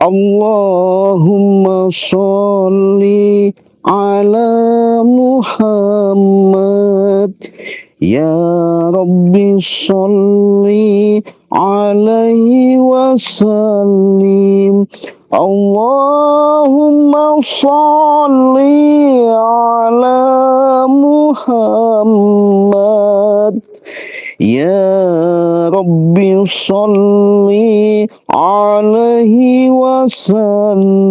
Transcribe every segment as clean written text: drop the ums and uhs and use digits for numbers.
Allahumma sholli ala Muhammad. Ya Rabbi sholli alaihi wasallim. Allahumma sholli ala Muhammad. Ya Rabbi sholli alaihi wasallim.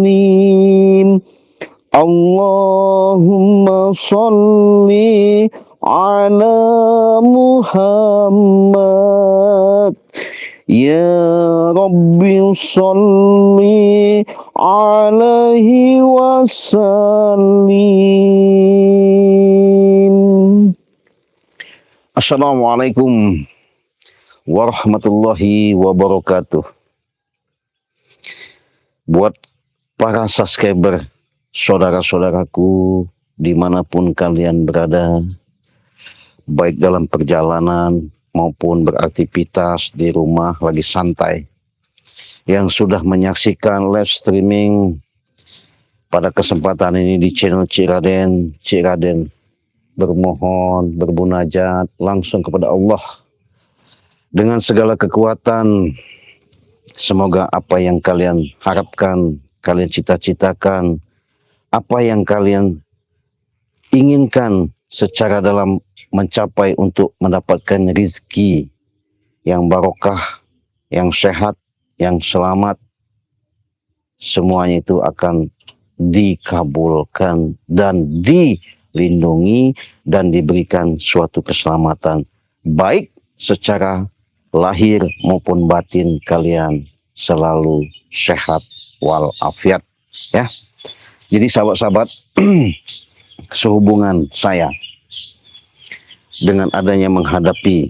Allahumma sholli ala Muhammad. Ya Rabbi sholli alaihi wasallim. Assalamualaikum warahmatullahi wabarakatuh. Buat para subscriber, saudara-saudaraku dimanapun kalian berada, baik dalam perjalanan maupun beraktivitas di rumah lagi santai, yang sudah menyaksikan live streaming pada kesempatan ini di channel Ciraden bermohon, berbunajat langsung kepada Allah dengan segala kekuatan. Semoga apa yang kalian harapkan, kalian cita-citakan, apa yang kalian inginkan secara dalam mencapai untuk mendapatkan rizki yang barokah, yang sehat, yang selamat, semuanya itu akan dikabulkan dan dilindungi dan diberikan suatu keselamatan, baik secara lahir maupun batin kalian selalu sehat walafiat, ya. Jadi sahabat-sahabat, sehubungan saya dengan adanya menghadapi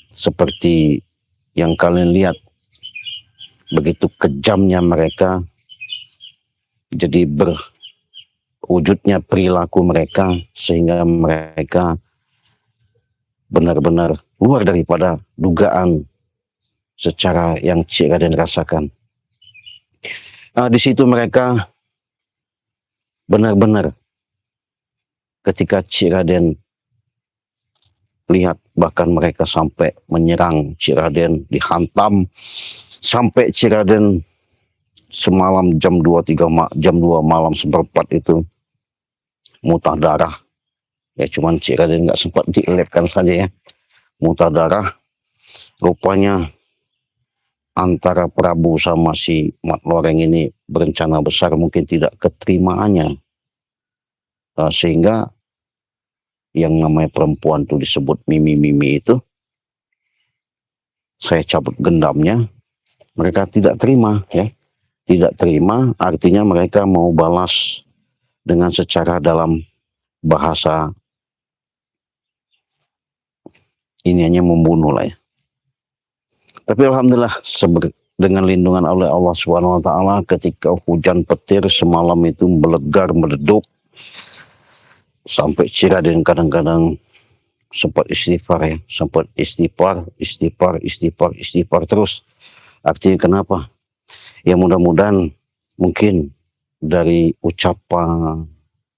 seperti yang kalian lihat, begitu kejamnya mereka, jadi berwujudnya perilaku mereka, sehingga mereka benar-benar luar daripada dugaan secara yang Cik Raden rasakan. Di situ mereka benar-benar ketika Cik Raden lihat, bahkan mereka sampai menyerang Cik Raden, dihantam sampai Cik Raden semalam jam 2 malam seperempat itu muntah darah. Ya cuman Cik Raden nggak sempat dielipkan saja, ya, muntah darah. Rupanya antara Prabu sama si Mat Loreng ini berencana besar, mungkin tidak keterimaannya, sehingga yang namanya perempuan itu disebut Mimi itu, saya cabut gendamnya. Mereka tidak terima, ya, tidak terima, artinya mereka mau balas dengan secara dalam bahasa ini hanya membunuh lah, ya. Tapi alhamdulillah dengan lindungan oleh Allah Subhanahu wa taala, ketika hujan petir semalam itu melegar meleduk sampai Cik Raden kadang-kadang sempat istighfar, ya, sempat istighfar terus. Artinya kenapa? Ya mudah-mudahan mungkin dari ucapan,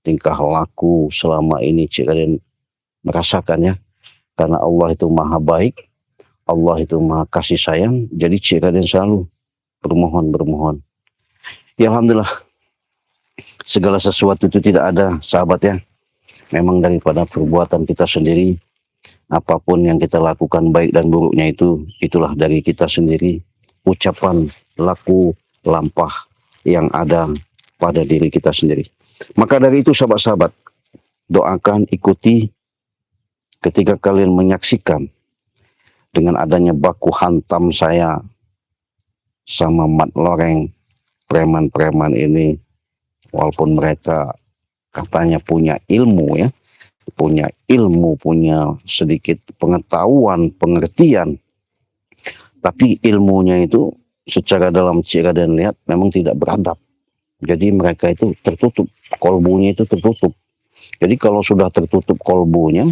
tingkah laku selama ini Cik Raden merasakan, ya, karena Allah itu maha baik, Allah itu maha kasih sayang, jadi Cik Raden selalu bermohon. Ya alhamdulillah, segala sesuatu itu tidak ada, sahabat, ya, memang daripada perbuatan kita sendiri. Apapun yang kita lakukan baik dan buruknya itulah dari kita sendiri, ucapan, laku, lampah yang ada pada diri kita sendiri. Maka dari itu sahabat-sahabat, doakan, ikuti ketika kalian menyaksikan dengan adanya baku hantam saya sama Mat Loreng, preman-preman ini, walaupun mereka katanya punya ilmu, ya, punya sedikit pengetahuan, pengertian, tapi ilmunya itu secara dalam Cik Raden lihat memang tidak beradab. Jadi mereka itu tertutup, kolbunya itu tertutup. Jadi kalau sudah tertutup kolbunya,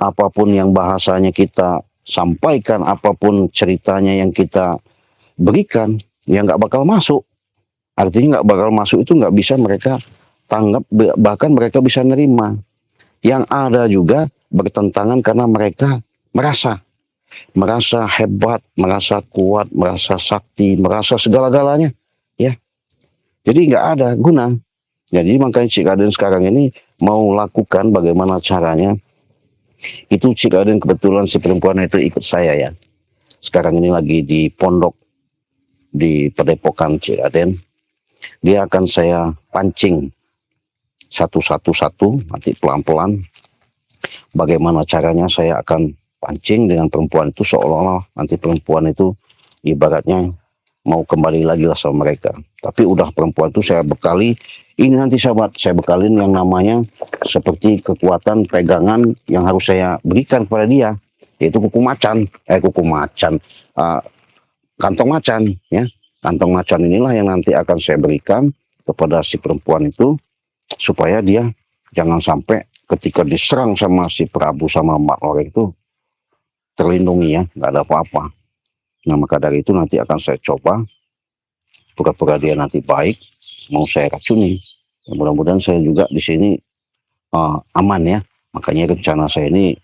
apapun yang bahasanya kita sampaikan, apapun ceritanya yang kita berikan, ya nggak bakal masuk. Artinya nggak bakal masuk itu nggak bisa mereka tanggap, bahkan mereka bisa nerima. Yang ada juga bertentangan karena mereka merasa hebat, merasa kuat, merasa sakti, merasa segala-galanya, ya. Jadi nggak ada guna. Jadi makanya Cik Raden sekarang ini mau lakukan bagaimana caranya. Itu Cik Raden kebetulan si perempuan itu ikut saya ya. Sekarang ini lagi di pondok di Padepokan Cik Raden. Dia akan saya pancing satu, nanti pelan-pelan. Bagaimana caranya saya akan pancing dengan perempuan itu seolah-olah nanti perempuan itu ibaratnya mau kembali lagi lah sama mereka. Tapi udah perempuan itu saya bekali, ini nanti sahabat, saya bekalin yang namanya seperti kekuatan pegangan yang harus saya berikan kepada dia, yaitu kuku macan, kantong macan, ya. Kantong macan inilah yang nanti akan saya berikan kepada si perempuan itu, supaya dia jangan sampai ketika diserang sama si Prabu sama Mak Loreng itu terlindungi ya, nggak ada apa-apa. Nah maka dari itu nanti akan saya coba, pura-pura dia nanti baik, mau saya racuni. Mudah-mudahan saya juga di sini aman ya. Makanya rencana saya ini,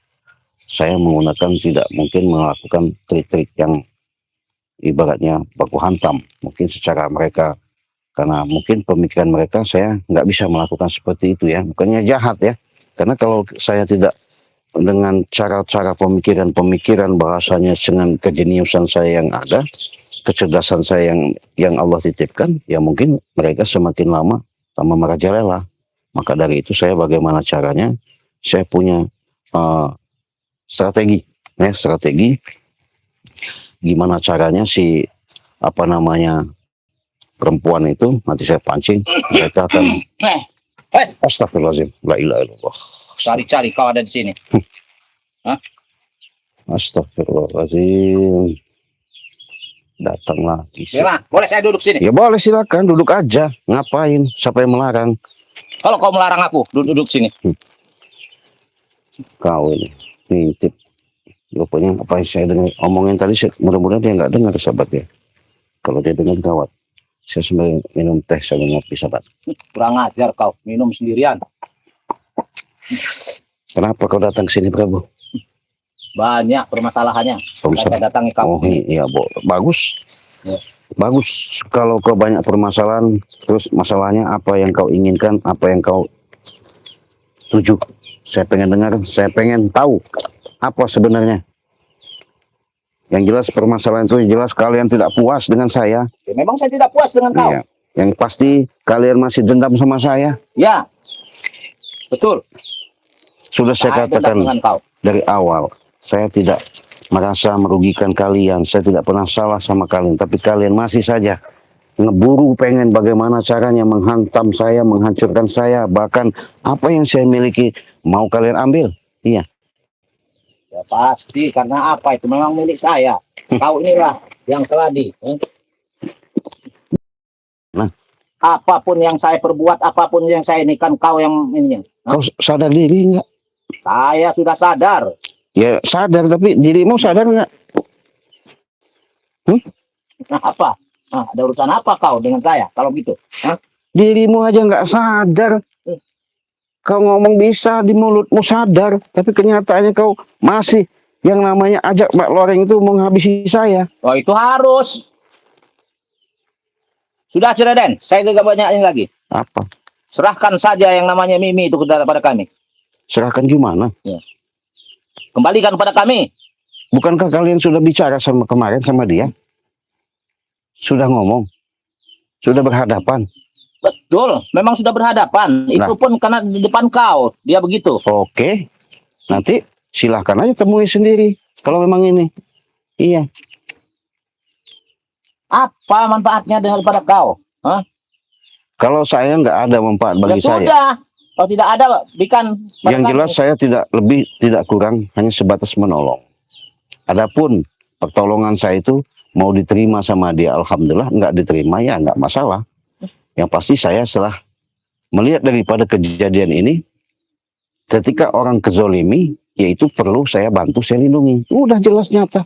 saya menggunakan tidak mungkin melakukan trik-trik yang ibaratnya baku hantam. Mungkin secara mereka, karena mungkin pemikiran mereka saya nggak bisa melakukan seperti itu ya. Bukannya jahat ya. Karena kalau saya tidak dengan cara-cara pemikiran bahasanya dengan kejeniusan saya yang ada, kecerdasan saya yang Allah titipkan, ya mungkin mereka semakin lama tambah merajalela. Maka dari itu saya bagaimana caranya, saya punya strategi gimana caranya si perempuan itu nanti saya pancing, mereka akan astagfirullahaladzim, la ilaha illallah. Cari-cari kau ada di sini. Hah? Astagfirullahaladzim. Datanglah. Gimana? Boleh saya duduk sini? Ya boleh, silakan duduk aja. Ngapain? Siapa yang melarang? Kalau kau melarang aku duduk sini. Kau ini ngintip. Rupanya apa yang saya dengar omongin tadi, mudah-mudahan dia nggak dengar sahabat ya. Kalau dia dengar gawat. Saya sambil minum teh sambil ngopi sahabat. Kurang ajar kau, minum sendirian. Kenapa kau datang ke sini Prabu? Banyak permasalahannya. Saya datangi kau. Oh iya, bagus. Ya. Bagus kalau kau banyak permasalahan, terus masalahnya apa yang kau inginkan, apa yang kau tuju. Saya pengen dengar, saya pengen tahu apa sebenarnya. Yang jelas permasalahan itu, yang jelas kalian tidak puas dengan saya. Ya, memang saya tidak puas dengan kau. Iya. Yang pasti kalian masih dendam sama saya. Ya, betul. Sudah saya katakan dari awal, saya tidak merasa merugikan kalian, saya tidak pernah salah sama kalian, tapi kalian masih saja ngeburu pengen bagaimana caranya menghantam saya, menghancurkan saya, bahkan apa yang saya miliki mau kalian ambil. Iya. Ya pasti, karena apa, itu memang milik saya. Kau inilah yang keladi. Nah, apapun yang saya perbuat, apapun yang saya ini, kan kau yang ini. Kau sadar diri nggak? Saya sudah sadar. Ya sadar, tapi dirimu sadar nggak? Nah, apa? Nah, ada urusan apa kau dengan saya kalau gitu? Hah? Dirimu aja nggak sadar. Kau ngomong bisa di mulutmu sadar, tapi kenyataannya kau masih yang namanya ajak Mak Loreng itu menghabisi saya. Oh itu harus. Sudah Cik Raden, saya tidak banyak ini lagi. Apa? Serahkan saja yang namanya Mimi itu kepada kami. Serahkan gimana? Ya. Kembalikan kepada kami. Bukankah kalian sudah bicara sama kemarin sama dia? Sudah ngomong? Sudah berhadapan? Betul, memang sudah berhadapan. Itu pun karena di depan kau, dia begitu. Oke, nanti silahkan aja temui sendiri. Kalau memang ini, iya. Apa manfaatnya daripada kau? Hah? Kalau saya nggak ada manfaat bagi saya. Sudah, kalau tidak ada, berikan. Yang jelas saya tidak lebih, tidak kurang, hanya sebatas menolong. Adapun pertolongan saya itu mau diterima sama dia, alhamdulillah. Nggak diterima ya nggak masalah. Yang pasti saya setelah melihat daripada kejadian ini, ketika orang kezolimi, yaitu perlu saya bantu, saya lindungi. Udah jelas nyata.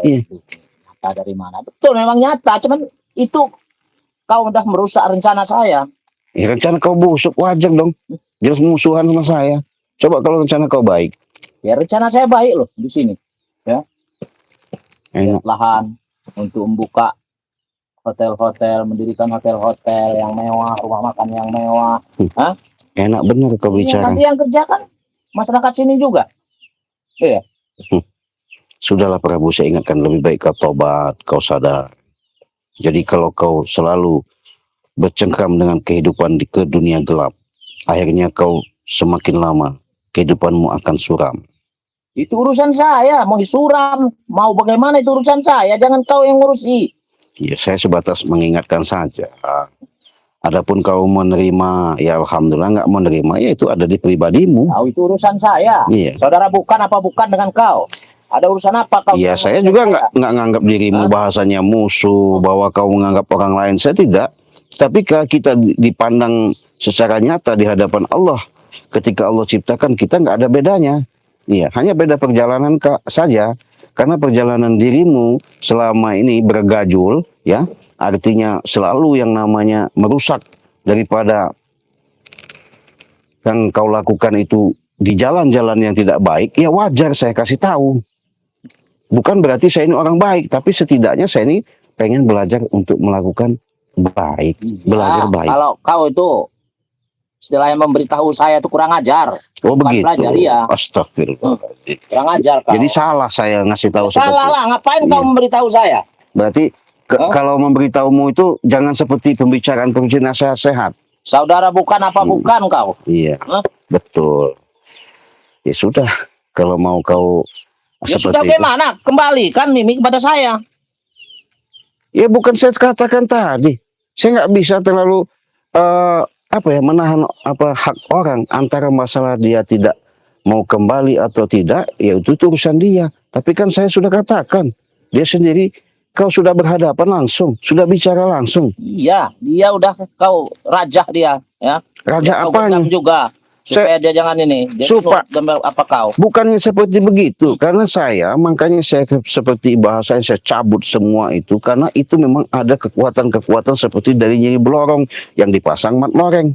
Iya. Nyata dari mana? Betul, memang nyata. Cuman itu kau udah merusak rencana saya. Ya rencana kau busuk, wajar dong. Jelas musuhan sama saya. Coba kalau rencana kau baik. Ya rencana saya baik loh di sini. Ya, Enak. lahan untuk membuka hotel-hotel, mendirikan hotel-hotel yang mewah, rumah makan yang mewah. Enak bener kau Iya, bicara. nanti yang kerja kan masyarakat sini juga. Iya. Sudahlah Prabu, saya ingatkan, lebih baik kau tobat, kau sadar. Jadi kalau kau selalu bercengkram dengan kehidupan ke dunia gelap, akhirnya kau semakin lama kehidupanmu akan suram. Itu urusan saya, mau disuram, mau bagaimana itu urusan saya, jangan kau yang ngurusi. Ya, saya sebatas mengingatkan saja. Adapun kau menerima, ya alhamdulillah. Nggak menerima, ya itu ada di pribadimu. Tahu itu urusan saya. Iya. Saudara bukan apa bukan dengan kau? Ada urusan apa kau? Iya, saya juga nggak nganggap dirimu bahasanya musuh, bahwa kau menganggap orang lain. Saya tidak. Tapi kita dipandang secara nyata di hadapan Allah. Ketika Allah ciptakan kita, nggak ada bedanya. Iya, hanya beda perjalanan saja. Karena perjalanan dirimu selama ini bergajul, ya, artinya selalu yang namanya merusak daripada yang kau lakukan itu di jalan-jalan yang tidak baik, ya wajar saya kasih tahu. Bukan berarti saya ini orang baik, tapi setidaknya saya ini pengen belajar untuk melakukan baik, belajar baik. Kalau kau itu istilahnya memberitahu saya itu kurang ajar. Oh begitu. Belajar, iya. Astagfirullah. Kurang ajar kau. Jadi salah saya ngasih tahu seperti salah lah, ngapain kau memberitahu saya? Berarti kalau memberitahumu itu jangan seperti pembicaraan nasihat-sehat. Saudara bukan apa bukan kau? Iya, betul. Ya sudah, kalau mau kau ya seperti sudah, itu. bagaimana? Kembalikan Mimi kepada saya. Ya bukan saya katakan tadi. Saya nggak bisa terlalu menahan hak orang antara masalah dia tidak mau kembali atau tidak, ya itu urusan dia. Tapi kan saya sudah katakan, dia sendiri, kau sudah berhadapan langsung, sudah bicara langsung. Iya, dia udah kau rajah dia, ya. Raja apanya? Juga. Supaya dia jangan ini. Apa kau? Bukannya seperti begitu, karena makanya saya seperti bahasanya saya cabut semua itu, karena itu memang ada kekuatan-kekuatan seperti dari Nyai Blorong yang dipasang mat loreng.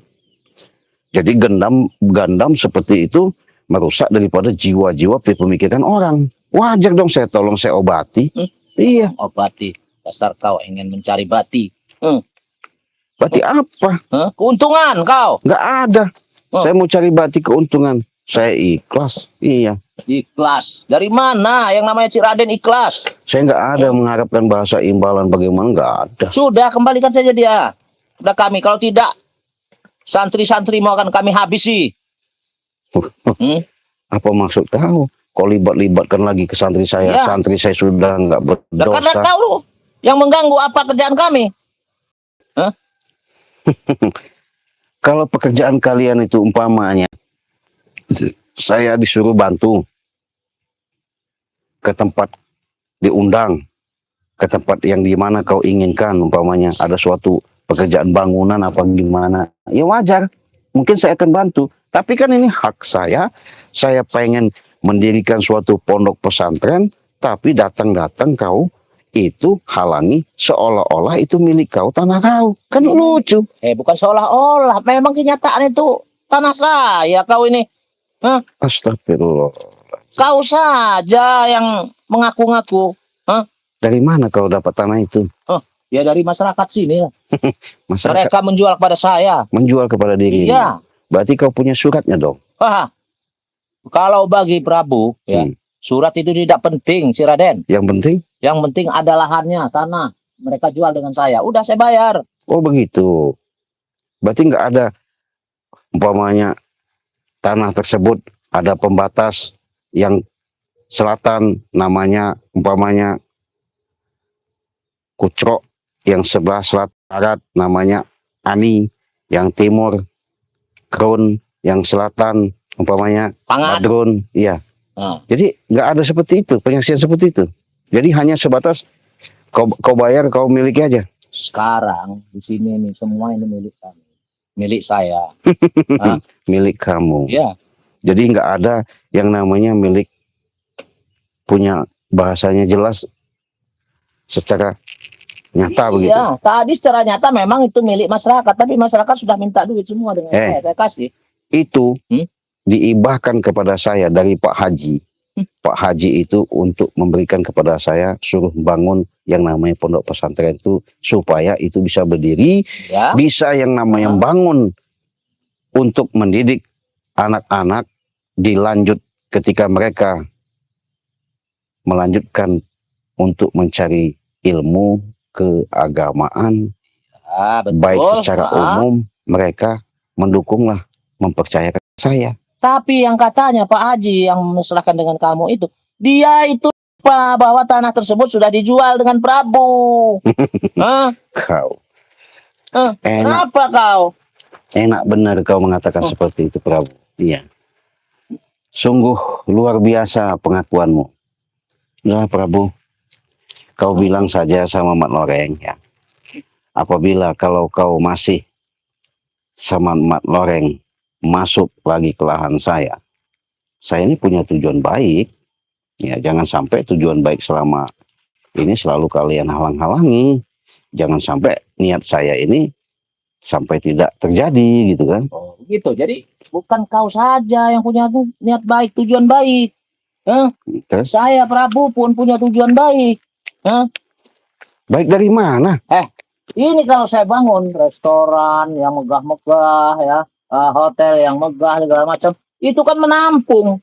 Jadi gandam seperti itu merusak daripada jiwa-jiwa pemikiran orang. Wajar dong saya tolong, saya obati. Iya. Obati. Dasar kau ingin mencari bati. Bati apa? Keuntungan kau? Nggak ada. Saya mau cari bati keuntungan. Saya ikhlas. Iya. Ikhlas. Dari mana yang namanya Cik Raden ikhlas? Saya nggak ada mengharapkan bahasa imbalan bagaimana, nggak ada. Sudah, kembalikan saja dia. Sudah kami. Kalau tidak, santri-santri mau akan kami habisi. Apa maksud kau? Kau libatkan lagi ke santri saya. Ya. Santri saya sudah nggak berdosa. Karena kau yang mengganggu apa kerjaan kami. Kalau pekerjaan kalian itu umpamanya saya disuruh bantu ke tempat, diundang ke tempat yang dimana kau inginkan, umpamanya ada suatu pekerjaan bangunan apa gimana, ya wajar, mungkin saya akan bantu. Tapi kan ini hak saya pengen mendirikan suatu pondok pesantren, tapi datang kau itu halangi seolah-olah itu milik kau, tanah kau. Kan lucu. Bukan seolah-olah, memang kenyataan itu tanah saya kau ini. Astagfirullah. Kau saja yang mengaku-ngaku. Dari mana kau dapat tanah itu? Ya dari masyarakat sini. Masyarakat. Mereka menjual kepada saya. Menjual kepada diri. Iya. Berarti kau punya suratnya dong. Kalau bagi Prabu, ya, surat itu tidak penting, Cik Raden. Yang penting ada lahannya, tanah. Mereka jual dengan saya. Udah saya bayar. Oh begitu. Berarti nggak ada umpamanya tanah tersebut ada pembatas yang selatan namanya umpamanya Kucrok, yang sebelah barat namanya Ani, yang timur Krun, yang selatan umpamanya Madrun. Iya. Jadi nggak ada seperti itu, penyaksian seperti itu. Jadi hanya sebatas kau bayar, kau miliki aja. Sekarang di sini nih semua ini milik kami, milik saya. Milik kamu. Iya. Jadi nggak ada yang namanya milik, punya bahasanya jelas secara Nyata begitu. Iya, tadi secara nyata memang itu milik masyarakat, tapi masyarakat sudah minta duit semua dengan saya kasih. Itu diibahkan kepada saya dari Pak Haji. Pak Haji itu untuk memberikan kepada saya, suruh bangun yang namanya pondok pesantren itu supaya itu bisa berdiri, bisa yang namanya bangun untuk mendidik anak-anak dilanjut ketika mereka melanjutkan untuk mencari ilmu keagamaan, baik secara umum mereka mendukunglah, mempercayakan saya. Tapi yang katanya Pak Haji yang menyerahkan dengan kamu itu, dia itu lupa bahwa tanah tersebut sudah dijual dengan Prabu. Kau. Kenapa kau? Enak benar kau mengatakan seperti itu, Prabu. Iya. Sungguh luar biasa pengakuanmu. Nah, Prabu, kau bilang saja sama Mat Loreng ya. Apabila kalau kau masih sama Mat Loreng masuk lagi ke lahan saya ini punya tujuan baik, ya jangan sampai tujuan baik selama ini selalu kalian halang-halangi, jangan sampai niat saya ini sampai tidak terjadi gitu kan. Oh gitu, jadi bukan kau saja yang punya niat baik, tujuan baik. Terus? Saya Prabu pun punya tujuan baik. Baik dari mana? Ini kalau saya bangun restoran yang megah-megah ya, hotel yang megah segala macam, itu kan menampung,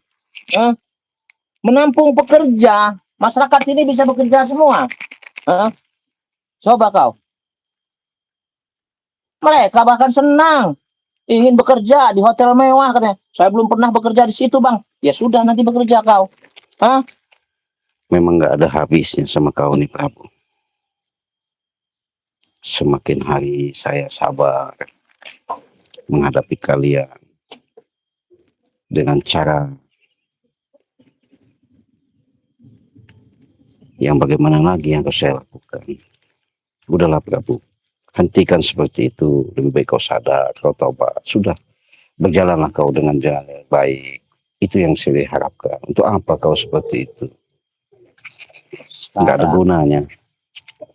menampung pekerja, masyarakat sini bisa bekerja semua. Coba kau, mereka bahkan senang ingin bekerja di hotel mewah katanya. Saya belum pernah bekerja di situ bang. Ya sudah nanti bekerja kau. Memang nggak ada habisnya sama kau nih Prabu. Semakin hari saya sabar menghadapi kalian dengan cara yang bagaimana lagi yang harus saya lakukan. Udahlah Prabu, hentikan seperti itu. Lebih baik kau sadar, kau taubat. Sudah, berjalanlah kau dengan jalan yang baik. Itu yang saya harapkan. Untuk apa kau seperti itu? Nggak ada gunanya.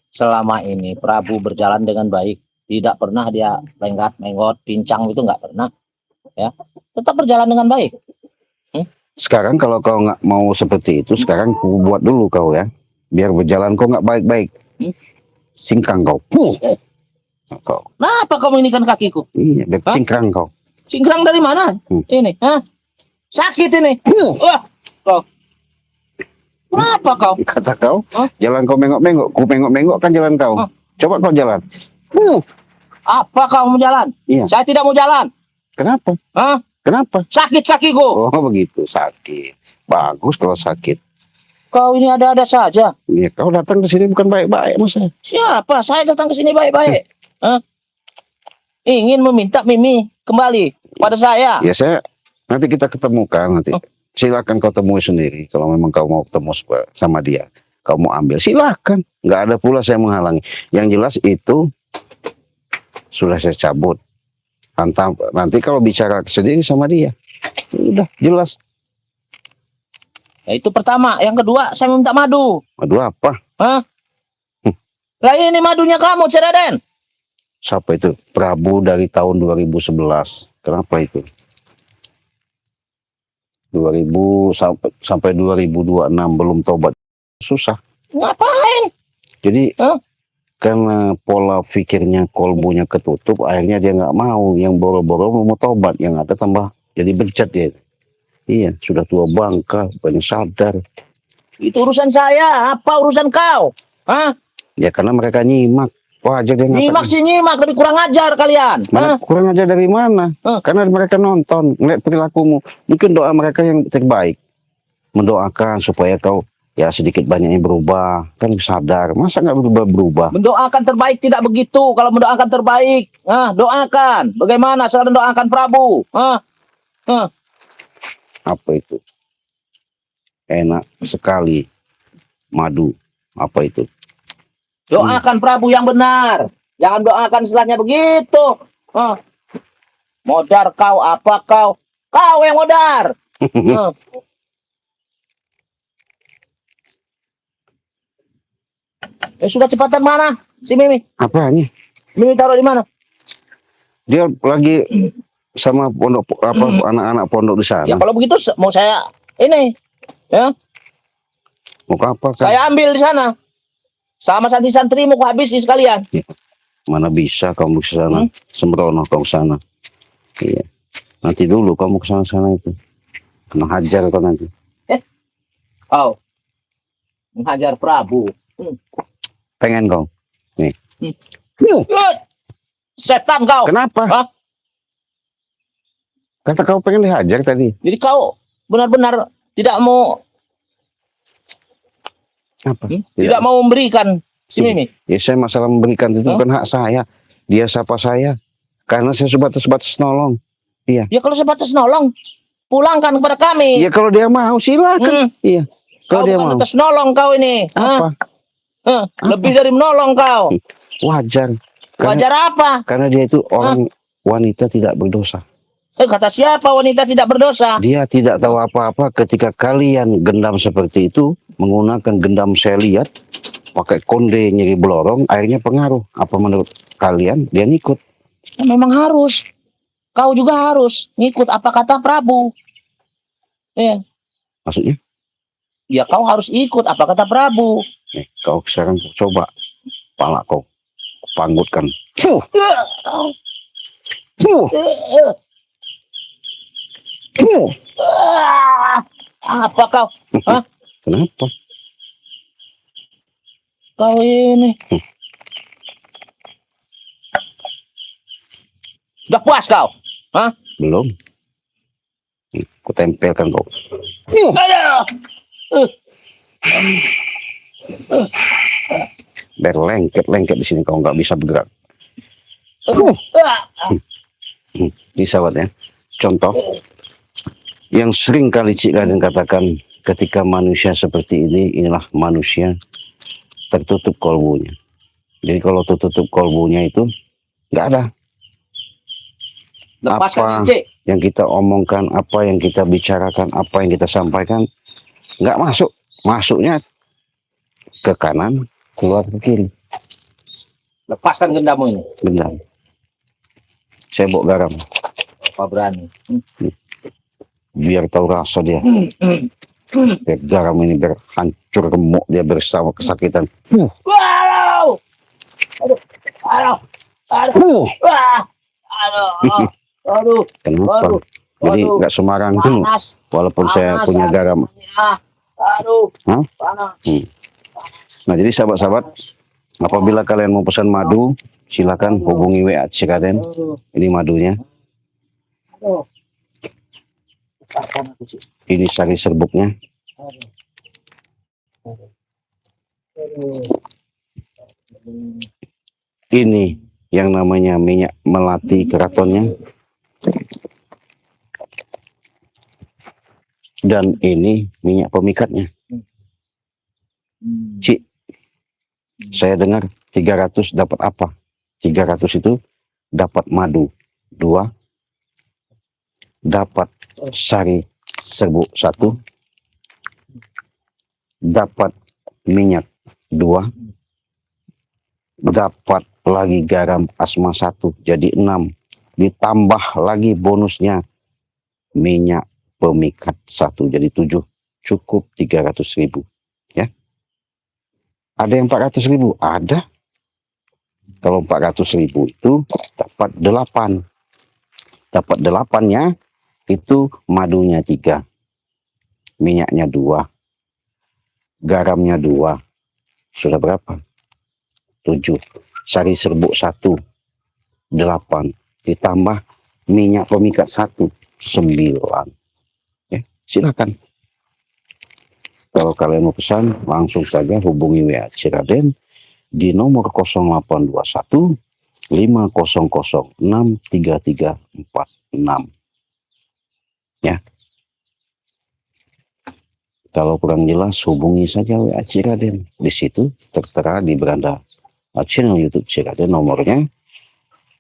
Selama ini Prabu berjalan dengan baik, tidak pernah dia lenggat-menggot, pincang, itu nggak pernah, ya, tetap berjalan dengan baik. Sekarang kalau kau nggak mau seperti itu, sekarang ku buat dulu kau ya, biar berjalan kau nggak baik-baik. Singkang kau, kau. Kenapa kau menginginkan kakiku? Iya, biar cingkrang kau. Cingkrang dari mana? Ini, sakit ini. Wah, kau. Kenapa kau? Kata kau, jalan kau mengok-mengok, ku mengok-mengok kan jalan kau. Coba kau jalan. Apa kau mau jalan? Iya. Saya tidak mau jalan. Kenapa? Kenapa? Sakit kakiku. Oh begitu, sakit. Bagus kalau sakit. Kau ini ada-ada saja. Iya, kau datang ke sini bukan baik-baik masa? Siapa? Saya datang ke sini baik-baik. Ingin meminta Mimi kembali pada saya. Ya saya, nanti kita ketemukan nanti. Silakan kau temui sendiri. Kalau memang kau mau ketemu sama dia, kau mau ambil, silakan. Nggak ada pula saya menghalangi. Yang jelas itu sudah saya cabut. Nanti kalau bicara sendiri sama dia, udah jelas. Ya, itu pertama. Yang kedua, saya minta madu. Madu apa? Lah ini madunya kamu, Ceraden. Siapa itu? Prabu dari tahun 2011. Kenapa itu? 2000 sampai 2026 belum tobat, susah. Ngapain? Jadi karena pola pikirnya, kolbunya ketutup, akhirnya dia nggak mau. Yang boro-boro mau tobat, yang ada tambah jadi bejat dia. Iya, sudah tua bangka, banyak sadar. Itu urusan saya, apa urusan kau? Ya karena mereka nyimak. Wajar dia nyimak sih nyimak, tapi kurang ajar kalian. Kurang ajar dari mana? Karena mereka nonton, ngeliat perilakumu. Mungkin doa mereka yang terbaik. Mendoakan supaya kau ya sedikit banyaknya berubah. Kan sadar, masa nggak berubah-berubah? Mendoakan terbaik tidak begitu. Kalau mendoakan terbaik, doakan. Bagaimana cara mendoakan Prabu? Apa itu? Enak sekali. Madu. Apa itu? Doakan Prabu yang benar. Jangan doakan istilahnya begitu. Modar kau, apa kau? Kau yang modar. Sudah cepatan mana? si Mimi? Apanya? Mimi taruh di mana? Dia lagi sama pondok anak-anak pondok di sana. Ya kalau begitu mau saya ini ya. Mau apa kan? Saya ambil di sana. Sama santri-santri mau habis sekalian. Ya. Mana bisa kamu ke sana? Sembrono kamu ke sana. Iya. Nanti dulu kamu ke sana itu. Kena hajar kau nanti. Kau menghajar Prabu. Pengen kau? Nih. Setan kau. Kenapa? Hah? Kata kau pengen dihajar tadi. Jadi kau benar-benar tidak mau apa? Tidak mau memberikan si Mimi. Ya saya masalah memberikan itu bukan hak saya. Dia sapa saya. Karena saya sebatas nolong. Iya. Ya kalau sebatas nolong, pulangkan kepada kami. Ya kalau dia mau silakan. Iya. Kalau Kau dia bukan mau. atas nolong kau ini. Apa? Lebih dari menolong kau. Wajar. Wajar apa? Karena dia itu orang wanita tidak berdosa. Kata siapa wanita tidak berdosa? Dia tidak tahu apa-apa ketika kalian gendam seperti itu, menggunakan gendam saya lihat, pakai konde nyeri belorong, akhirnya pengaruh. Apa menurut kalian? Dia ngikut. Ya, memang harus. Kau juga harus ngikut apa kata Prabu. Ya. Maksudnya? Ya kau harus ikut apa kata Prabu. Nih, kau sekarang coba pala kau panggutkan. Fuh. Fuh. Fuh. Apa kau? Hah? Kenapa? Kau ini. Sudah puas kau? Hah? Belum. Ku tempelkan kau. Biar lengket di sini kau nggak bisa bergerak. Ini sahabat ya. Contoh yang sering kali Cik Raden katakan ketika manusia seperti ini, inilah manusia tertutup kolbunya. Jadi kalau tertutup kolbunya itu nggak ada. Apa yang kita omongkan, apa yang kita bicarakan, apa yang kita sampaikan nggak masuk. Masuknya ke kanan, keluar ke kiri. Lepaskan gendamu ini. Gendam. Saya bawa garam. Apa berani? Biar tahu rasa dia. Biar garam ini biar hancur remuk dia bersama kesakitan. Wow! Aduh, aduh, aduh, aduh, Kenapa? Jadi nggak sembarang itu. Walaupun saya punya garam. Aduh, panas. Nah jadi sahabat-sahabat, apabila kalian mau pesan madu, silakan hubungi WA Cik Raden. Ini madunya. Ini sari serbuknya. Ini yang namanya minyak melati keratonnya. Dan ini minyak pemikatnya. Cik, saya dengar 300 dapat apa? 300 itu dapat madu 2, dapat sari serbuk 1, dapat minyak 2, dapat lagi garam asma 1, jadi 6, ditambah lagi bonusnya minyak pemikat 1, jadi 7, cukup 300.000 ya. Ada yang 400.000? Ada. Kalau 400.000 itu dapat 8. Dapat 8-nya itu madunya 3, minyaknya 2, garamnya 2, sudah berapa? 7, sari serbuk 1, 8, ditambah minyak pemikat 1, 9. Ya, silakan. Kalau kalian mau pesan, langsung saja hubungi WA Cik Raden di nomor 0821 500 63346. Ya. Kalau kurang jelas, hubungi saja WA Cik Raden. Di situ tertera di beranda channel YouTube Cik Raden, nomornya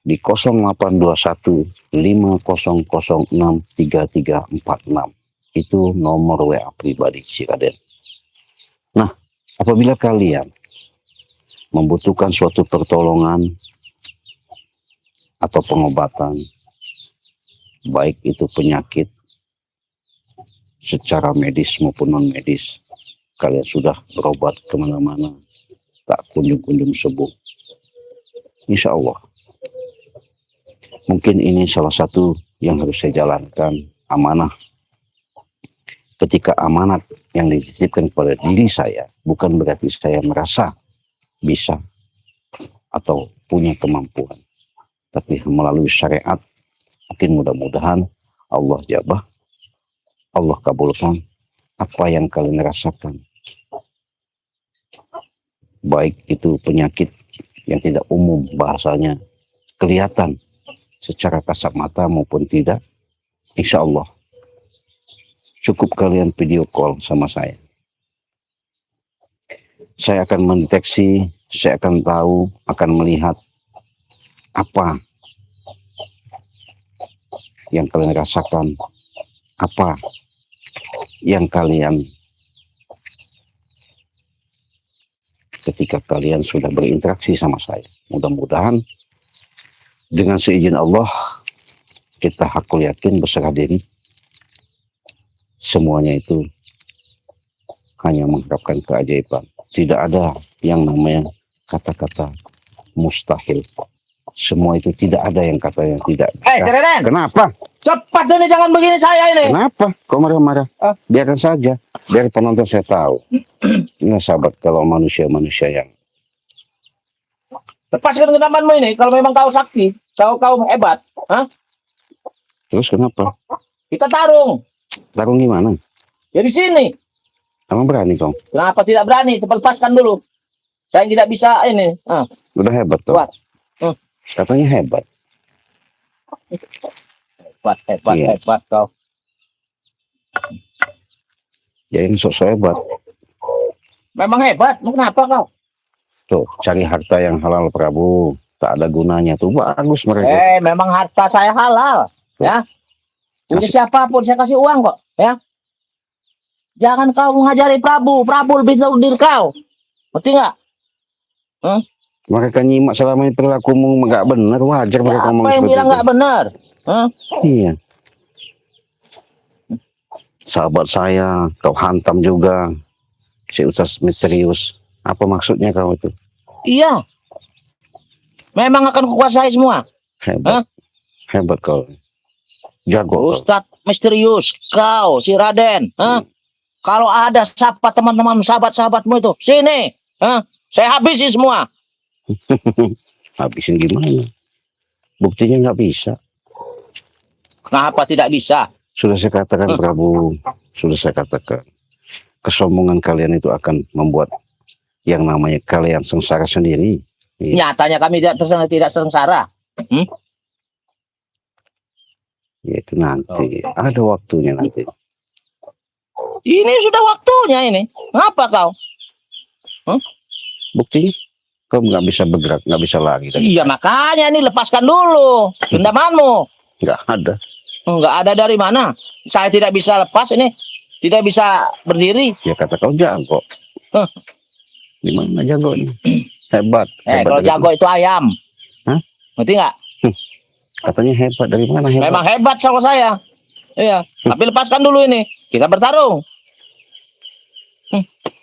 di 0821 500 63346. Itu nomor WA pribadi Cik Raden. Nah, apabila kalian membutuhkan suatu pertolongan atau pengobatan, baik itu penyakit secara medis maupun non medis, kalian sudah berobat kemana-mana, tak kunjung-kunjung sembuh. Insya Allah. Mungkin ini salah satu yang harus saya jalankan, amanah. Ketika amanat yang dititipkan kepada diri saya, bukan berarti saya merasa bisa atau punya kemampuan. Tapi melalui syariat, mungkin mudah-mudahan Allah jabah, Allah kabulkan apa yang kalian rasakan. Baik itu penyakit yang tidak umum, bahasanya kelihatan secara kasat mata maupun tidak, insya Allah cukup kalian video call sama saya. Saya akan mendeteksi, saya akan tahu, akan melihat apa yang kalian rasakan, apa yang kalian ketika kalian sudah berinteraksi sama saya. Mudah-mudahan dengan seizin Allah, kita hakul yakin berserah diri, semuanya itu hanya mengharapkan keajaiban. Tidak ada yang namanya kata-kata mustahil. Semua itu tidak ada yang kata yang tidak. Cereden. Kenapa? Cepat ini, jangan begini saya ini. Kenapa? Kok marah-marah? Biarkan saja. Biar penonton saya tahu. Ini sahabat, kalau manusia-manusia yang lepaskan gendamanmu ini. Kalau memang kau sakti, kau hebat. Terus kenapa? Kita tarung. Tarung gimana? Ya di sini. Emang berani kau? Kenapa tidak berani? Lepaskan dulu. Saya tidak bisa ini. Udah hebat kau. Katanya hebat. Hebat kau. Jadi sok hebat. Memang hebat. Kenapa kau? Tuh, cari harta yang halal Prabu. Tak ada gunanya tuh. Bagus mereka. Memang harta saya halal. Ya. Punya siapapun saya kasih uang kok. Ya. Jangan kau mengajari Prabu. Prabu lebih tahu diri kau. Ngerti nggak? Mereka nyimak selama ini perilakumu nggak benar. Wajar mereka ngomong seperti itu. Apa yang bilang nggak benar? Iya. Sahabat saya, kau hantam juga. Si Ustaz misterius. Apa maksudnya kau itu? Iya. Memang akan kukuasai semua. Hebat. Hebat kau. Jago. Ustaz misterius. Kau, si Raden. Kalau ada siapa teman-teman sahabat-sahabatmu itu, sini. Saya habisi semua. Habisin gimana? Buktinya nggak bisa. Kenapa tidak bisa? Sudah saya katakan Prabu. Sudah saya katakan. Kesombongan kalian itu akan membuat yang namanya kalian sengsara sendiri. Nyatanya kami tidak sengsara. Ya itu nanti. Ada waktunya nanti. Ini sudah waktunya ini. Ngapa kau? Buktinya kau nggak bisa bergerak, nggak bisa lari. Iya makanya ini lepaskan dulu gendamanmu. Nggak ada. Nggak ada dari mana? Saya tidak bisa lepas ini. Tidak bisa berdiri. Ya kata kau jago. Gimana jagonya? Hebat. Kalau jago itu ayam. Ngerti nggak? Katanya hebat. Dari mana hebat? Memang hebat sama saya. Iya. Tapi lepaskan dulu ini. Kita bertarung.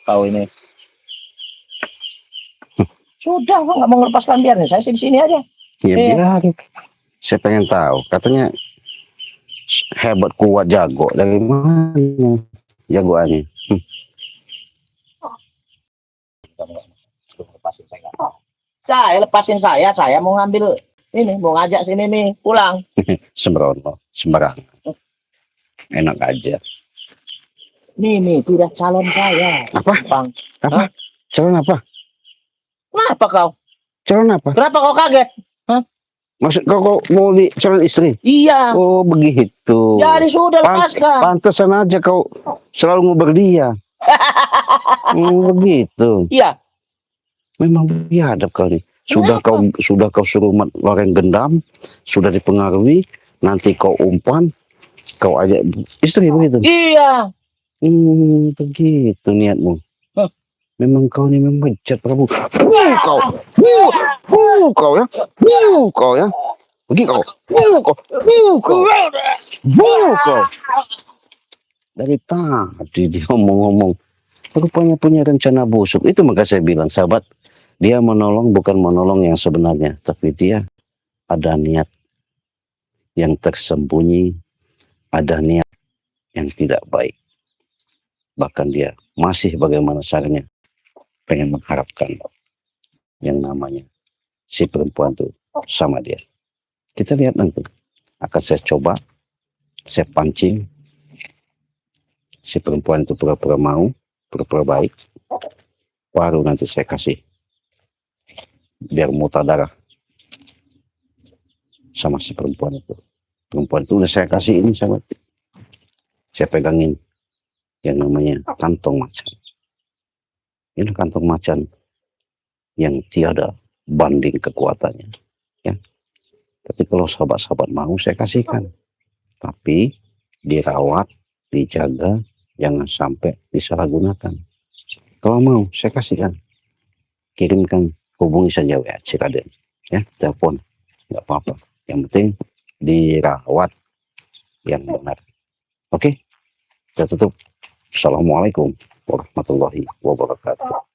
Kau ini. Sudah, kok nggak mau melepaskan, biar nih. Saya di sini aja. Ya biar. Saya pengen tahu. Katanya hebat, kuat, jago. Dari mana jagoannya? Saya lepasin saya mau ngambil ini, mau ngajak sini nih pulang. Sembrono, sembarangan. Enak aja. Nih, tidak calon saya. Apa? Bang. Apa? Calon apa? Kenapa kau? Calon apa? Kenapa kau kaget? Maksud kau mau di calon istri? Iya. Oh begitu. Jadi sudah lepaskan. Pantesan aja kau selalu ngobrol dia. Begitu. Iya. Memang biadab kau nih. Sudah kau suruh loreng gendam, sudah dipengaruhi, nanti kau umpan, kau ajak istri begitu. Iya. Begitu niatmu. Memang kau ini memang bejat Prabu. Kau. Kau ya. Kau ya. Pergi kau. Kau. Dari tadi dia ngomong-ngomong. Rupanya punya rencana busuk. Itu maka saya bilang, sahabat, dia menolong bukan menolong yang sebenarnya, tapi dia ada niat yang tersembunyi, ada niat yang tidak baik. Bahkan dia masih bagaimana caranya pengen mengharapkan yang namanya si perempuan itu sama dia. Kita lihat nanti. Akan saya coba, saya pancing si perempuan itu pura-pura mau, pura-pura baik, baru nanti saya kasih biar muntah darah sama si perempuan itu. Perempuan itu udah saya kasih ini, sahabat. Saya pegangin yang namanya kantong macan. Ini kantong macan yang tiada banding kekuatannya, ya. Tapi kalau sahabat-sahabat mau, saya kasihkan. Tapi dirawat, dijaga, jangan sampai disalahgunakan. Kalau mau, saya kasihkan. Kirimkan, hubungi saja WA Ciraden, ya, telepon, nggak apa-apa. Yang penting dirawat yang benar. Oke, kita tutup. Assalamualaikum warahmatullahi wabarakatuh.